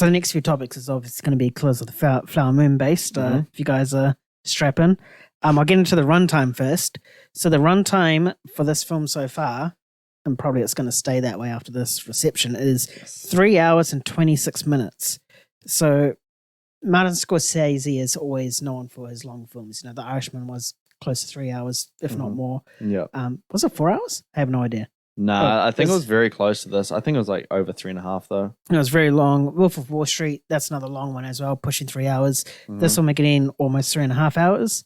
So the next few topics is obviously going to be Killers of the Flower Moon based. If you guys are strapping, I'll get into the runtime first. So the runtime for this film so far, and probably it's going to stay that way after this reception, is 3 hours and 26 minutes. So Martin Scorsese is always known for his long films. You know, The Irishman was close to 3 hours, if not more. Yeah. Was it 4 hours? I have no idea. Nah, I think it was very close to this. I think it was like over 3.5 though. It was very long. Wolf of Wall Street, that's another long one as well, pushing 3 hours. This will make it in almost 3.5 hours.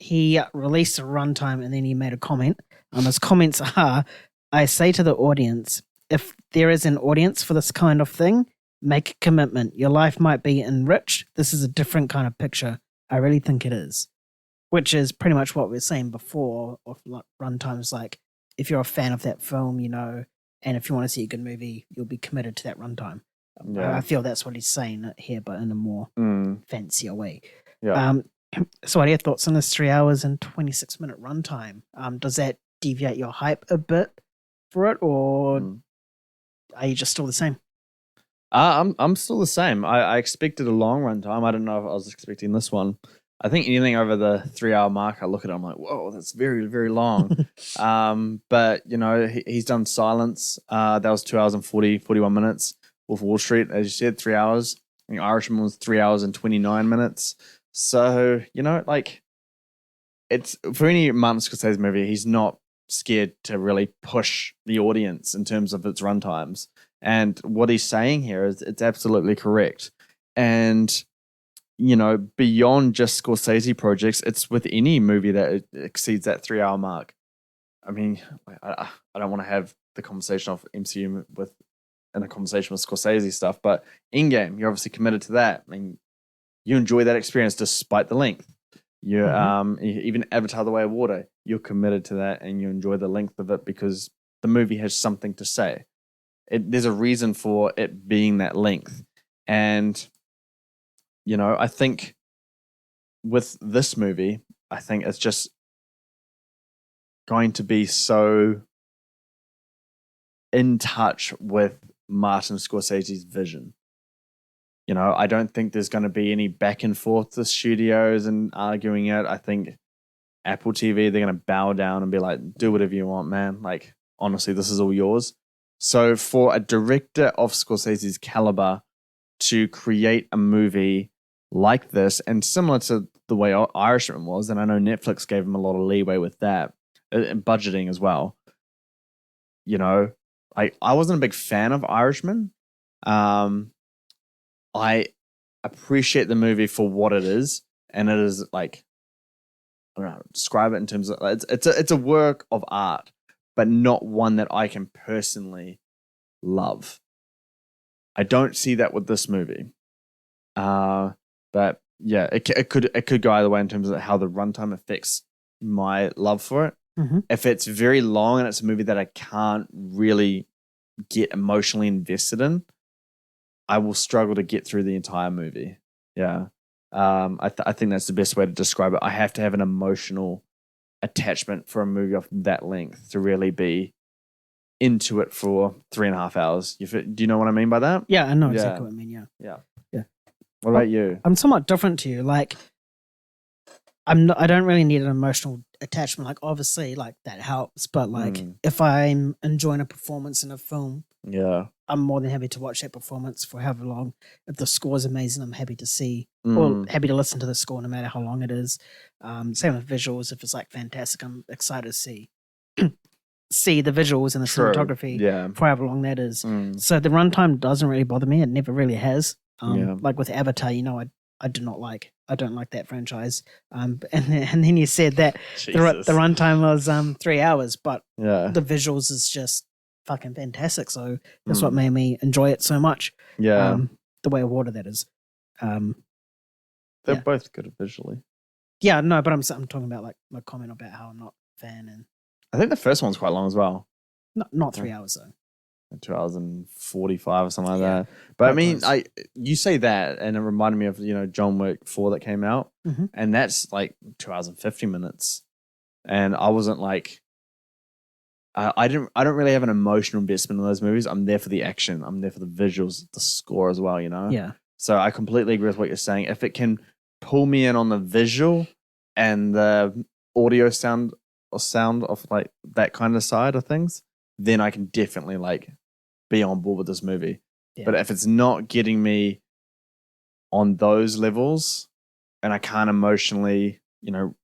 He released a runtime and then he made a comment. His comments are, I say to the audience, if there is an audience for this kind of thing, make a commitment. Your life might be enriched. This is a different kind of picture. I really think it is. Which is pretty much what we were saying before of like runtimes. Like, if you're a fan of that film, you know, and if you want to see a good movie, you'll be committed to that runtime. I feel that's what he's saying here, but in a more fancier way. Yeah. So what are your thoughts on this 3 hours and 26 minute runtime? Does that deviate your hype a bit for it, or are you just still the same? I'm still the same. I expected a long runtime. I don't know if I was expecting this one. I think anything over the 3 hour mark, I look at it, I'm like, whoa, that's very, very long. But, you know, he's done Silence. That was 2 hours and 41 minutes. Wolf of Wall Street, as you said, 3 hours. I think Irishman was 3 hours and 29 minutes. So, you know, like, it's for any Martin Scorsese movie, he's not scared to really push the audience in terms of its runtimes. And what he's saying here is it's absolutely correct. And, you know, beyond just Scorsese projects, it's with any movie that exceeds that 3 hour mark. I mean, I don't want to have the conversation of MCU in a conversation with Scorsese stuff, but Endgame, you're obviously committed to that. I mean, you enjoy that experience despite the length. You even Avatar: The Way of Water, you're committed to that and you enjoy the length of it because the movie has something to say. There's a reason for it being that length. And, you know, I think with this movie, I think it's just going to be so in touch with Martin Scorsese's vision. You know, I don't think there's going to be any back and forth to studios and arguing it. I think Apple TV, they're going to bow down and be like, do whatever you want, man. Like, honestly, this is all yours. So for a director of Scorsese's caliber to create a movie like this, and similar to the way Irishman was, and I know Netflix gave him a lot of leeway with that, and budgeting as well. You know, I wasn't a big fan of Irishman. I appreciate the movie for what it is, and it is like, I don't know, describe it in terms of it's a work of art, but not one that I can personally love. I don't see that with this movie. But yeah, it could go either way in terms of how the runtime affects my love for it. If it's very long and it's a movie that I can't really get emotionally invested in, I will struggle to get through the entire movie. Yeah. I think that's the best way to describe it. I have to have an emotional attachment for a movie of that length to really be into it for 3.5 hours. Do you know what I mean by that? Yeah, I know exactly what I mean. Yeah. What about you? I'm somewhat different to you. Like, I don't really need an emotional attachment. Like, obviously, like that helps. But like, if I'm enjoying a performance in a film, I'm more than happy to watch that performance for however long. If the score is amazing, I'm happy to see or happy to listen to the score no matter how long it is. Same with visuals. If it's like fantastic, I'm excited to see the visuals and the cinematography for however long that is. So the runtime doesn't really bother me. It never really has. Like with Avatar, you know, I don't like that franchise. And then you said that the runtime was 3 hours, but the visuals is just fucking fantastic. So that's what made me enjoy it so much. The Way of Water, that is. They're both good visually. Yeah, no, but I'm talking about like my comment about how I'm not a fan, and I think the first one's quite long as well. Not 3 hours though. 2 hours and 45 or something like that. But I mean, you say that, and it reminded me of, you know, John Wick 4 that came out, and that's like 2 hours and 50 minutes. And I wasn't like, I don't really have an emotional investment in those movies. I'm there for the action. I'm there for the visuals, the score as well. Yeah. So I completely agree with what you're saying. If it can pull me in on the visual and the audio sound of like that kind of side of things, then I can definitely like be on board with this movie. Yeah. But if it's not getting me on those levels and I can't emotionally,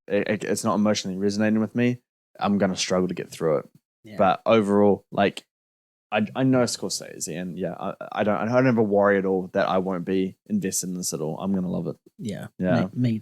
it's not emotionally resonating with me, I'm going to struggle to get through it. Yeah. But overall, like, I know Scorsese, and yeah, I never worry at all that I won't be invested in this at all. I'm gonna love it. Yeah, yeah. Me